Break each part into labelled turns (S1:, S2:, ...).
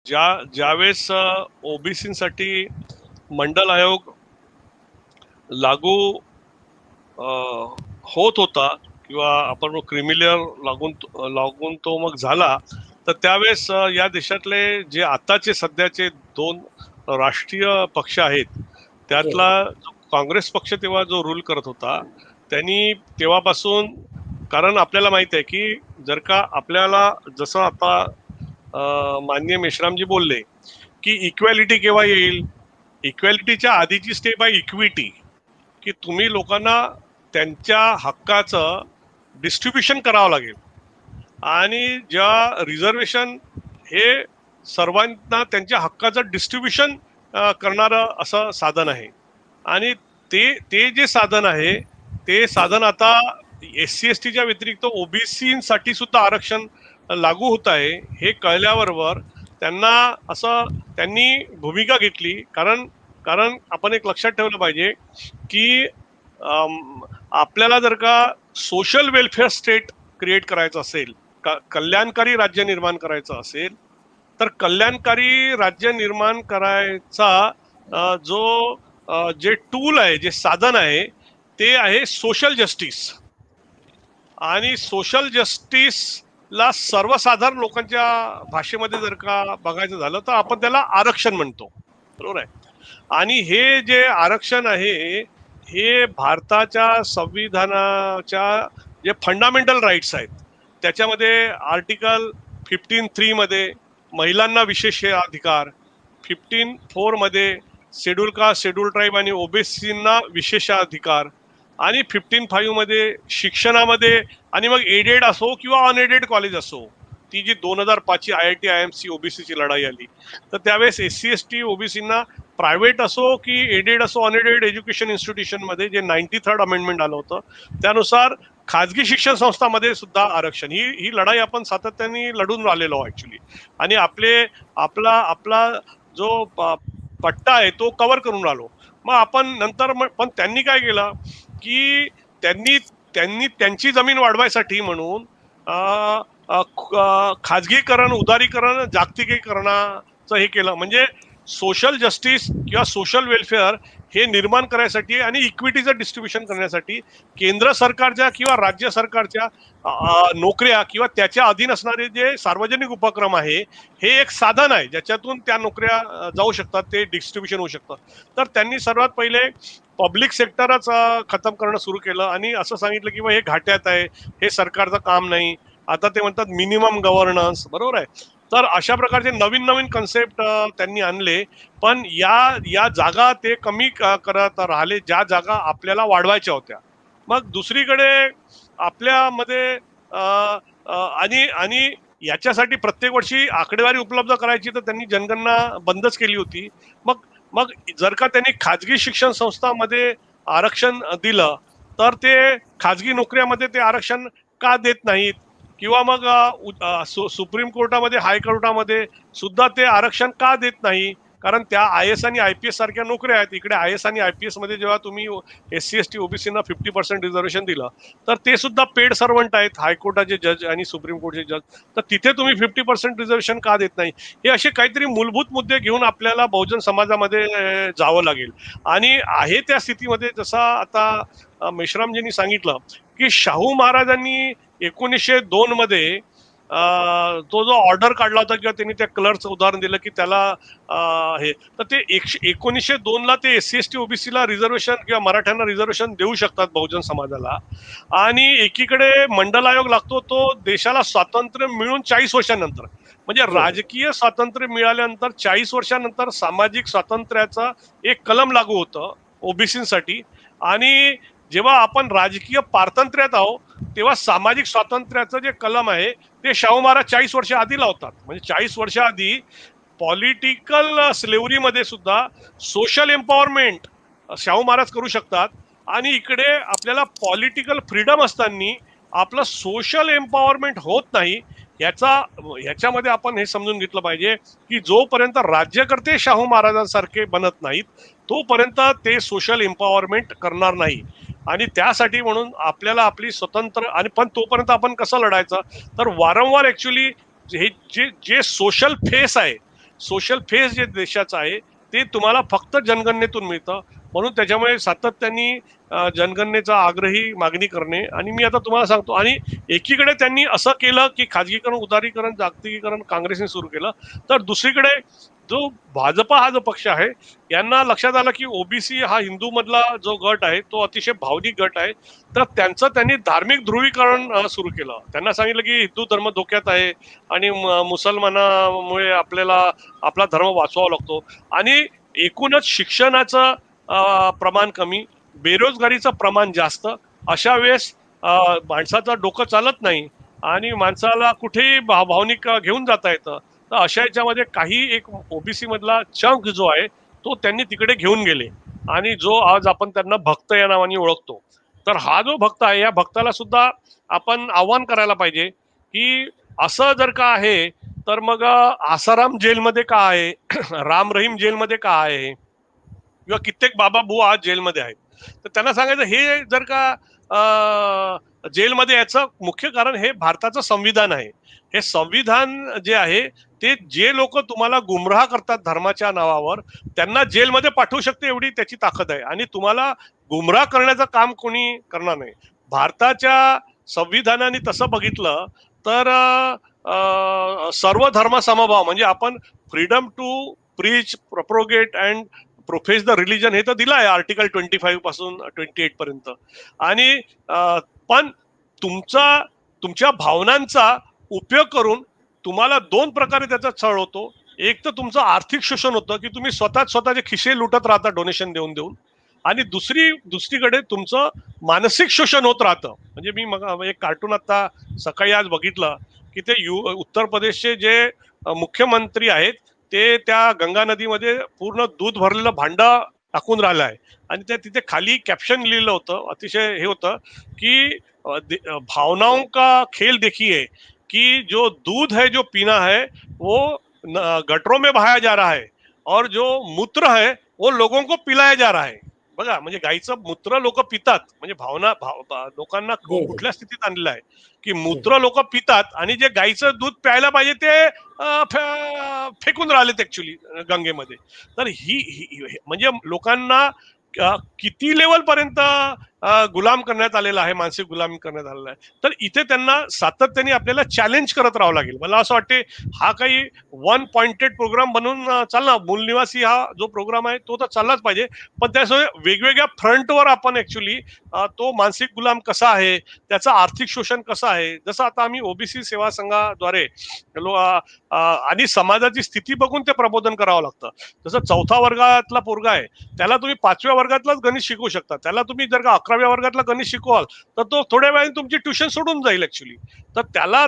S1: ज्यावेळेस ओबीसीसाठी मंडल आयोग लागू होत होता किंवा आपण क्रिमिलियर लागून तो मग झाला, तर त्यावेळेस या देशातले जे आताचे सध्याचे दोन राष्ट्रीय पक्ष आहेत त्यातला काँग्रेस पक्ष तेव्हा जो रूल करत होता त्यांनी तेव्हापासून, कारण आपल्याला माहित आहे की जर का आपल्याला जसं आता माननीय मेश्रामजी बोलले की इक्वॅलिटी केव्हा येईल, इक्वॅलिटीच्या आधीची स्टेप आहे इक्विटी, की तुम्ही लोकांना त्यांच्या हक्काचं डिस्ट्रीब्युशन करावं लागेल. आणि ज्या रिझर्वेशन हे सर्वांना त्यांच्या हक्काचं डिस्ट्रीब्युशन करणारं असं साधन आहे. आणि ते जे साधन आहे ते साधन आता SC STच्या व्यतिरिक्त ओबीसीसाठी सुद्धा आरक्षण लागू होत आहे हे कळल्याबरोबर त्यांनी भूमिका घेतली. कारण कारण आपण एक लक्षात ठेवलं पाहिजे की आपल्याला जर का सोशल वेलफेअर स्टेट क्रिएट करायचं असेल, कल्याणकारी राज्य निर्माण करायचं असेल, तर कल्याणकारी राज्य निर्माण करायचा जे टूल आहे, जे साधन आहे ते आहे सोशल जस्टिस. आणि सोशल जस्टिसला सर्वसाधारण लोकांच्या भाषेमध्ये जर का बघायचं झालं तर आपण त्याला आरक्षण म्हणतो, बरोबर आहे. आणि हे जे आरक्षण आहे हे भारताच्या संविधानाच्या जे फंडामेंटल राईट्स आहेत त्याच्यामध्ये आर्टिकल 15(3) मध्ये महिलांना विशेष अधिकार, 15(4) मध्ये शेड्यूल कास्ट, शेड्यूल ट्राईब आणि ओबीसींना विशेष अधिकार, आणि 15(5) मध्ये शिक्षणामध्ये, आणि मग एडेड असो किंवा अनएडेड कॉलेज असो, ती जी 2005ची IIT IMC ओबीसीची लढाई आली तर त्यावेळेस SC ST ओबीसींना प्रायव्हेट असो की एडेड असो अनएडेड एज्युकेशन इन्स्टिट्यूशन मध्ये जे 93rd अमेंडमेंट आलं होतं त्यानुसार खाजगी शिक्षण संस्थांमध्ये सुद्धा आरक्षण, ही लढाई आपण सातत्याने लढून राहिलेलो ऍक्च्युली. आणि आपला जो पट्टा आहे तो कव्हर करून राहिलो. मग आपण नंतर पण त्यांनी काय केलं की त्यांनी त्यांची जमीन वाढवायसाठी म्हणून खाजगीकरण, उदारीकरण, जागतिकीकरणाचं हे केलं. म्हणजे सोशल जस्टिस किंवा सोशल वेलफेअर हे निर्माण करण्यासाठी आणि इक्विटीचं डिस्ट्रीब्युशन करण्यासाठी केंद्र सरकारच्या किंवा राज्य सरकारच्या नोकऱ्या किंवा त्याच्या अधीन असणारे जे सार्वजनिक उपक्रम आहे हे एक साधन आहे ज्याच्यातून त्या नोकऱ्या जाऊ शकतात, ते डिस्ट्रीब्युशन होऊ शकतं. तर त्यांनी सर्वात पहिले पब्लिक सेक्टरच खतम करणं सुरू केलं आणि असं सांगितलं की हे घाट्यात आहे, हे सरकारचं काम नाही. आता ते म्हणतात मिनिमम गव्हर्नन्स, बरोबर आहे. तर अशा प्रकारचे नवीन नवीन कन्सेप्ट त्यांनी आणले. पण या जागा ते कमी करत राहिले ज्या जागा आपल्याला वाढवायच्या होत्या. मग दुसरीकडे आपल्यामध्ये आणि याच्यासाठी प्रत्येक वर्षी आकडेवारी उपलब्ध करायची तर त्यांनी जनगणना बंदच केली होती. मग मग जर का त्यांनी खाजगी शिक्षण संस्थांमध्ये आरक्षण दिलं तर ते खाजगी नोकऱ्यामध्ये ते आरक्षण का देत नाहीत, किंवा मग सुप्रीम कोर्टामध्ये, हायकोर्टामध्ये सुद्धा ते आरक्षण का देत नाही, कारण त्या IAS आणि IPS सारख्या नोकऱ्या आहेत. इकडे IAS आणि IPS मध्ये जेव्हा तुम्ही SC ST ओबीसीना 50% रिझर्वेशन दिलं तर ते सुद्धा पेड सर्वंट आहेत, हायकोर्टाचे जज आणि सुप्रीम कोर्टचे जज. तर तिथे तुम्ही 50% रिझर्वेशन का देत नाही. हे असे काहीतरी मूलभूत मुद्दे घेऊन आपल्याला बहुजन समाजामध्ये जावं लागेल. आणि आहे त्या स्थितीमध्ये जसा आता मेश्रामजींनी सांगितलं की शाहू महाराजांनी 1902 मध्ये तो जो ऑर्डर काढला होता किंवा त्यांनी त्या क्लर्कचं उदाहरण दिलं की त्याला हे, तर ते 1902 ला ते SC ST ओबीसीला रिझर्वेशन किंवा मराठ्यांना रिझर्वेशन देऊ शकतात बहुजन समाजाला. आणि एकीकडे मंडल आयोग लागतो तो देशाला स्वातंत्र्य मिळून 40 वर्षांनंतर, म्हणजे राजकीय स्वातंत्र्य मिळाल्यानंतर 40 वर्षांनंतर सामाजिक स्वातंत्र्याचा एक कलम लागू होतं ओबीसीसाठी. आणि जेव्हा आपण राजकीय पारतंत्र्यात आहोत तेव्हा सामाजिक स्वातंत्र्याचं जे कलम आहे ते शाहू महाराज 40 वर्ष आधी लावतात. म्हणजे 40 वर्ष आधी पॉलिटिकल स्लेव्हरीमध्ये सुद्धा सोशल एम्पॉवरमेंट शाहू महाराज करू शकतात. आणि इकडे आपल्याला पॉलिटिकल फ्रीडम असताना आपलं सोशल एम्पॉवरमेंट होत नाही. ह्याच्यामध्ये आपण हे समजून घेतलं पाहिजे की जोपर्यंत राज्यकर्ते शाहू महाराजांसारखे बनत नाहीत तोपर्यंत ते सोशल एम्पॉवरमेंट करणार नाही. आणि त्यासाठी म्हणून आपल्याला आपली स्वतंत्र, आणि पण तोपर्यंत आपण कसं लढायचं, तर वारंवार ऍक्च्युली हे जे सोशल फेस आहे सोशल फेस जे देशाचं आहे ते तुम्हाला फक्त जनगणनेतून मिळतं. म्हणून त्याच्यामुळे सातत्याने जनगणनेचा आग्रही मागणी करणे. आणि मी आता तुम्हाला सांगतो, आणि एकीकडे त्यांनी असं केलं की खाजगीकरण, उदारीकरण, जागतिकीकरण काँग्रेसने सुरू केलं, तर दुसरीकडे जो भाजपा हा जो पक्ष आहे यांना लक्षात आलं की ओबीसी हा हिंदू मधला जो गट आहे तो अतिशय भावनिक गट आहे. तर त्यांचं त्यांनी धार्मिक ध्रुवीकरण सुरू केलं. त्यांना सांगितलं की हिंदू धर्म धोक्यात आहे आणि मुसलमानामुळे आपल्याला आपला धर्म वाचवावा लागतो. आणि एकूणच शिक्षणाचं प्रमाण कमी, बेरोजगारीचं प्रमाण जास्त, अशा वेळेस माणसाचं डोकं चालत नाही आणि माणसाला कुठेही भावनिक घेऊन जाता येतं. तर अशा याच्यामध्ये काही एक ओबीसी मधला चंक जो आहे तो त्यांनी तिकडे घेऊन गेले, आणि जो आज आपण त्यांना भक्त या नावाने ओळखतो. तर हा जो भक्त आहे या भक्ताला सुद्धा आपण आव्हान करायला पाहिजे की असं जर का आहे तर मग आसाराम जेलमध्ये का आहे, राम रहीम जेलमध्ये का आहे, किंवा कित्येक बाबा बुवा आज जेलमध्ये आहेत. तर त्यांना सांगायचं हे जर का जेलमध्ये याचं मुख्य कारण हे भारताचं संविधान आहे. हे संविधान जे आहे ते जे लोक तुम्हाला गुमराह करतात धर्माच्या नावावर त्यांना जेलमध्ये पाठवू शकते एवढी त्याची ताकद आहे. आणि तुम्हाला गुमराह करण्याचं काम कोणी करणार नाही. भारताच्या संविधानाने तसं बघितलं तर सर्व धर्म समभाव, म्हणजे आपण freedom to preach, propagate and profess the religion हे तर दिलं आहे आर्टिकल 25 पासून 28 पर्यंत. आणि पण तुमच्या भावनांचा उपयोग करून तुम्हाला दोन प्रकारे त्याचा छळ होतो. एक तर तुमचं आर्थिक शोषण होतं की तुम्ही स्वतःचे खिसे लुटत राहता डोनेशन देऊन देऊन, आणि दुसरीकडे तुमचं मानसिक शोषण होत राहतं. म्हणजे मी मग एक कार्टून आता सकाळी आज बघितलं की ते उत्तर प्रदेशचे जे मुख्यमंत्री आहेत ते त्या गंगा नदीमध्ये पूर्ण दूध भरलेलं भांड टाकून राहिलं आहे. आणि ते तिथे खाली कॅप्शन लिहिलं होतं, अतिशय हे होतं की भावनाओं का खेल देखिए कि जो दूध है जो पीना है वो गटरों में बहाया जा रहा है, और जो मूत्र है वो लोगों को पिलाया जा रहा है. बघा, म्हणजे गाईचं मूत्र लोक पितात, म्हणजे लोकांना
S2: जी जी
S1: कुठल्या स्थितीत आणलेलं आहे की
S2: जी
S1: मूत्र लोक पितात आणि जे गाईचं दूध प्यायला पाहिजे ते फेकून राहिलेत ऍक्च्युली गंगेमध्ये. तर म्हणजे लोकांना किती लेवल पर्यंत गुलाम करण्यात आलेला आहे, मानसिक गुलाम करण्यात आलेला आहे. तर इथे त्यांना सातत्याने आपल्याला चॅलेंज करत राहावं लागेल. मला असं वाटते हा काही वन पॉइंटेड प्रोग्राम बनून चालणार. मूल निवासी हा जो प्रोग्राम आहे तो तर चाललाच पाहिजे, पण त्यासोबत वेगवेगळ्या फ्रंटवर आपण ऍक्च्युली तो मानसिक गुलाम कसा आहे, त्याचं आर्थिक शोषण कसं आहे, जसं आता आम्ही ओबीसी सेवा संघाद्वारे आणि समाजाची स्थिती बघून ते प्रबोधन करावं लागतं. जसं 4थ्या वर्गातला पोरगा आहे त्याला तुम्ही 5व्या वर्गातलाच गणित शिकवू शकता. त्याला तुम्ही जर का 11व्या वर्गातला गणित शिकवाल तर तो थोड्या वेळाने तुमची ट्युशन सोडून जाईल ऍक्च्युली. तर त्याला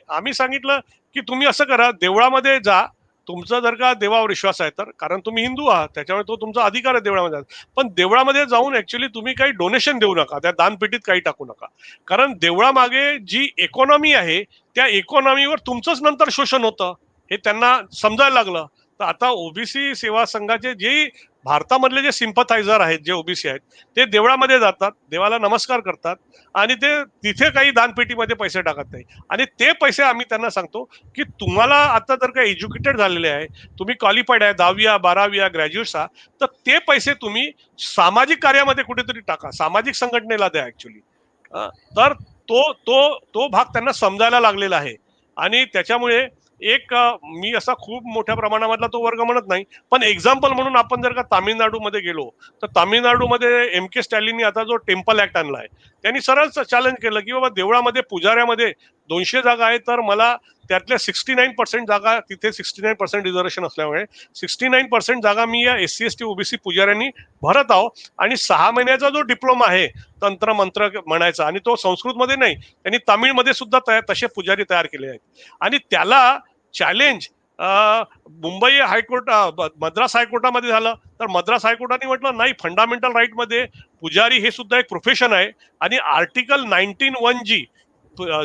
S1: आम्ही सांगितलं की तुम्ही असं करा, देवळामध्ये जा. तुमचा जर का देवावर विश्वास आहे तर, कारण तुम्ही हिंदू आहात त्याच्यामुळे तो तुमचा अधिकार आहे देवळामध्ये. पण देवळामध्ये जाऊन ऍक्च्युली तुम्ही काही डोनेशन देऊ नका, त्या दानपेटीत काही टाकू नका. कारण देवळामागे जी इकॉनॉमी आहे त्या इकॉनॉमीवर तुमचंच नंतर शोषण होतं हे त्यांना समजायला लागलं. तर आता ओबीसी सेवा संघाचे जे भारतामधले जे सिम्पथायझर आहेत, जे ओबीसी आहेत, ते देवळामध्ये जातात, देवाला नमस्कार करतात आणि ते तिथे काही दानपेटीमध्ये पैसे टाकत नाही. आणि ते पैसे आम्ही त्यांना सांगतो की तुम्हाला आता जर का एज्युकेटेड झालेले आहे, तुम्ही क्वालिफाईड आहे, 10वी 12वी ग्रॅज्युएट्स आहात, तर ते पैसे तुम्ही सामाजिक कार्यामध्ये कुठेतरी टाका, सामाजिक संघटनेला द्या ऍक्च्युली. तर तो भाग त्यांना समजायला लागलेला आहे. आणि त्याच्यामुळे मी असा खूप मोठ्या प्रमाणामधला तो वर्ग म्हणत नाही, पण एक्झाम्पल म्हणून आपण जर का तामिळनाडूमध्ये गेलो तर तामिळनाडूमध्ये एम के स्टॅलिननी आता जो टेम्पल ऍक्ट आणलाय त्यांनी सरळ चॅलेंज केलं की बाबा देवळामध्ये पुजाऱ्यामध्ये 200 जागा आहे, तर मला त्यातल्या 69% जागा, तिथे 69% रिझर्वेशन असल्यामुळे 69% जागा मी या SC ST OBC पुजाऱ्यांनी भरत आहो. आणि 6 महिन्याचा जो डिप्लोमा आहे तंत्र मंत्र म्हणायचा, आणि तो संस्कृतमध्ये नाही, त्यांनी तामिळमध्ये सुद्धा तसे पुजारी तयार केले आहेत. आणि त्याला चॅलेंज मुंबई हायकोर्ट, मद्रास हायकोर्टामध्ये झालं. तर मद्रास हायकोर्टाने म्हटलं नाही, फंडामेंटल राईट मध्ये पुजारी हे सुद्धा एक प्रोफेशन आहे. आणि आर्टिकल 19(1)G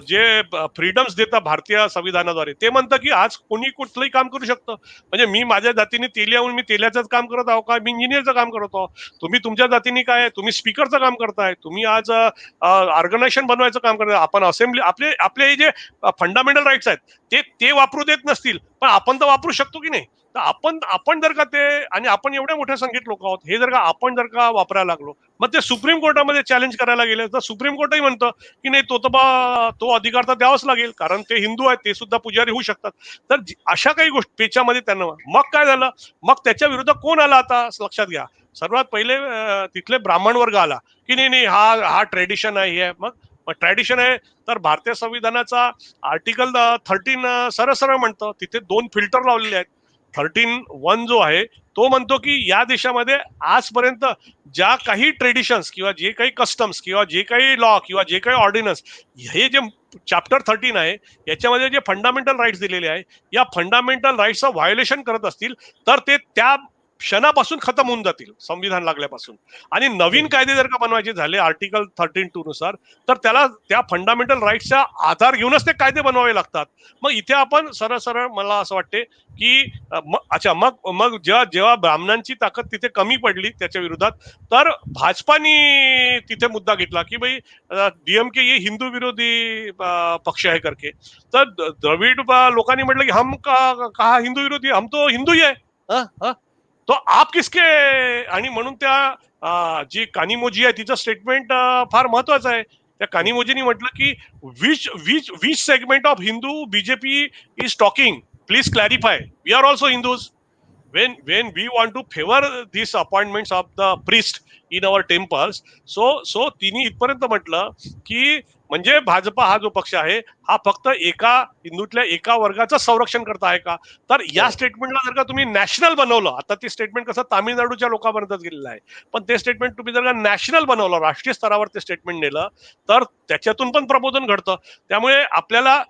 S1: जे फ्रीडम्स देतात भारतीय संविधानाद्वारे, ते म्हणतं की आज कोणी कुठलंही काम करू शकतं. म्हणजे मी माझ्या जातीने तेलियाहून मी तेल्याचंच काम करत आहो का, मी इंजिनियरचं काम करत आहो. तुम्ही तुमच्या जातीने काय, तुम्ही स्पीकरचं काम करताय, तुम्ही आज ऑर्गनायझेशन बनवायचं काम करताय, आपण असेंब्ली, आपले जे फंडामेंटल राईट्स आहेत ते वापरू देत नसतील, पण आपण तर वापरू शकतो की नाही. तर आपण जर का ते, आणि आपण एवढ्या मोठ्या संख्येत लोक आहोत, हे जर का आपण जर का वापरायला लागलो, मग ते सुप्रीम कोर्टामध्ये चॅलेंज करायला गेले तर सुप्रीम कोर्टही म्हणतं की नाही, तो अधिकार तर द्यावाच लागेल, कारण ते हिंदू आहेत, ते सुद्धा पुजारी होऊ शकतात. तर अशा काही गोष्टी पेचामध्ये त्यांना, मग काय झालं, मग त्याच्या विरुद्ध कोण आला आता लक्षात घ्या. सर्वात पहिले तिथले ब्राह्मण वर्ग आला की नाही नाही, हा हा ट्रेडिशन आहे, हे मग ट्रॅडिशन आहे. तर भारतीय संविधानाचा आर्टिकल 13 सरळ सरळ म्हणतं, तिथे 2 फिल्टर लावलेले आहेत. 13(1) जो आहे तो म्हणतो की या देशामध्ये आजपर्यंत ज्या काही ट्रेडिशन्स किंवा जे काही कस्टम्स किंवा जे काही लॉ किंवा जे काही ऑर्डिनन्स, हे जे चॅप्टर 13 आहे याच्यामध्ये जे फंडामेंटल राईट्स दिलेले आहे, या फंडामेंटल राईट्सचं व्हायोलेशन करत असतील तर ते त्या क्षणापासून खतम होऊन जातील संविधान लागल्यापासून. आणि नवीन कायदे जर का बनवायचे झाले आर्टिकल 13(2) नुसार, तर त्याला त्या फंडामेंटल राईट्सचा आधार घेऊनच ते कायदे बनवावे लागतात. मग इथे आपण सरळ सरळ मला असं वाटते की अच्छा, मग मग जेव्हा जेव्हा ब्राह्मणांची ताकद तिथे कमी पडली त्याच्या विरोधात, तर भाजपानी तिथे मुद्दा घेतला की भाई डीएमके ये हिंदू विरोधी पक्ष आहे करके. तर द्रविड लोकांनी म्हटलं की हम कहा हिंदू विरोधी, हम तो हिंदू ही आहे. तो आप किसके, आणि म्हणून त्या जी कानिमोजी आहे तिचं स्टेटमेंट फार महत्वाचं आहे. त्या कानिमोजीनी म्हटलं की which which which segment of Hindu BJP is talking, please clarify, we are also Hindus. when we want to favor these appointments of the priest in our temples, so तिने इथपर्यंत म्हटलं की म्हणजे भाजपा हा जो पक्ष आहे हा फक्त एका हिंदूतल्या एका वर्गाचं संरक्षण करता आहे का. तर या स्टेटमेंटला जर का तुम्ही नॅशनल बनवलं, आता ते स्टेटमेंट कसं तामिळनाडूच्या लोकांपर्यंत गेलेलं आहे, पण ते स्टेटमेंट तुम्ही जर का नॅशनल बनवलं, राष्ट्रीय स्तरावर ते स्टेटमेंट नेलं, तर त्याच्यातून पण प्रबोधन घडतं. त्यामुळे आपल्याला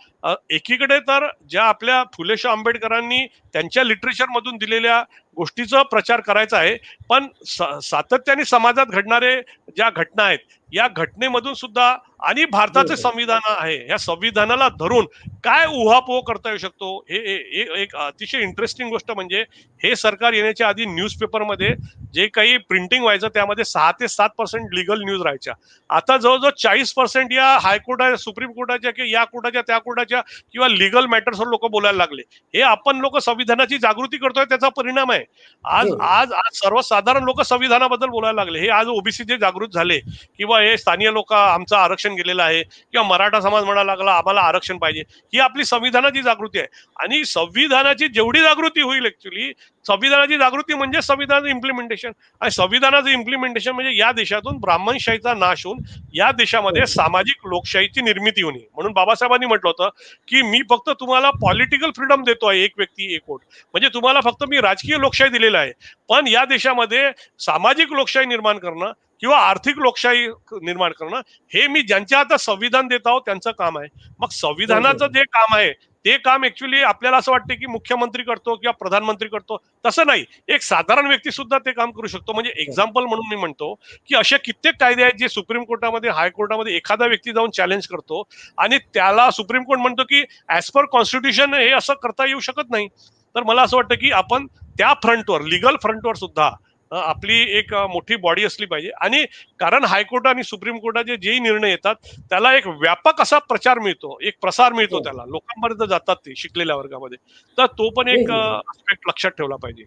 S1: एकीकडे तर ज्या आपल्या फुले शाह आंबेडकरांनी त्यांच्या लिटरेचर मधून दिलेल्या गोष्टीचा प्रचार करायचा आहे, पण सातत्याने समाजात घडणारे ज्या घटना आहेत या घटनेमधून सुद्धा, आणि भारताचे संविधान आहे, या संविधानाला धरून काय उहापोह करता येऊ शकतो. हे एक अतिशय इंटरेस्टिंग गोष्ट म्हणजे हे सरकार येण्याच्या आधी न्यूजपेपरमध्ये जे काही प्रिंटिंग व्हायचं त्यामध्ये 6 ते 7% लिगल न्यूज राहायच्या. आता जवळजवळ 40% या हायकोर्टाच्या, सुप्रीम कोर्टाच्या किंवा या कोर्टाच्या त्या कोर्टाच्या किंवा लिगल मॅटर्सवर लोक बोलायला लागले. हे आपण लोक संविधानाची जागृती करतोय त्याचा परिणाम आहे. आज आज आज सर्वसाधारण लोक संविधानाबद्दल बोलायला लागले. हे आज ओबीसी जे जागृत झाले किंवा हे स्थानिक लोक आमचं आरक्षण गेलेलं आहे किंवा मराठा समाज म्हणायला लागला आम्हाला आरक्षण पाहिजे, ही आपली संविधानाची जागृती आहे. आणि संविधानाची जेवढी जागृती होईल, ऍक्च्युली संविधानाची जागृती म्हणजे संविधानाचं इम्प्लिमेंटेशन, आणि संविधानाचं इम्प्लिमेंटेशन म्हणजे या देशातून ब्राह्मणशाहीचा नाश होऊन या देशामध्ये सामाजिक लोकशाहीची निर्मिती होणे. म्हणून बाबासाहेबांनी म्हटलं होतं की मी फक्त तुम्हाला पॉलिटिकल फ्रीडम देतो आहे, एक व्यक्ती एक वोट, म्हणजे तुम्हाला फक्त मी राजकीय लोकशाही दिलेला आहे, पण या देशामध्ये सामाजिक लोकशाही निर्माण करणं किंवा आर्थिक लोकशाही निर्माण करणं हे मी ज्यांच्या आता संविधान देत आहोत त्यांचं काम आहे. मग संविधानाचं जे काम आहे ते काम ऍक्च्युली आपल्याला असं वाटतं की मुख्यमंत्री करतो किंवा प्रधानमंत्री करतो, तसं नाही, एक साधारण व्यक्ती सुद्धा ते काम करू शकतो. म्हणजे एक्झाम्पल म्हणून मी म्हणतो की असे कित्येक कायदे आहेत जे सुप्रीम कोर्टामध्ये, हायकोर्टामध्ये एखादा व्यक्ती जाऊन चॅलेंज करतो आणि त्याला सुप्रीम कोर्ट म्हणतो की ऍज पर कॉन्स्टिट्यूशन हे असं करता येऊ शकत नाही. तर मला असं वाटतं की आपण त्या फ्रंटवर, लिगल फ्रंटवर सुद्धा आपली एक मोठी बॉडी असली पाहिजे. आणि कारण हायकोर्ट आणि सुप्रीम कोर्टाचे जेही निर्णय येतात त्याला एक व्यापक असा प्रचार मिळतो, एक प्रसार मिळतो, त्याला लोकांपर्यंत जातात ते शिकलेल्या वर्गामध्ये. तर तो पण एक आस्पेक्ट लक्षात ठेवला पाहिजे.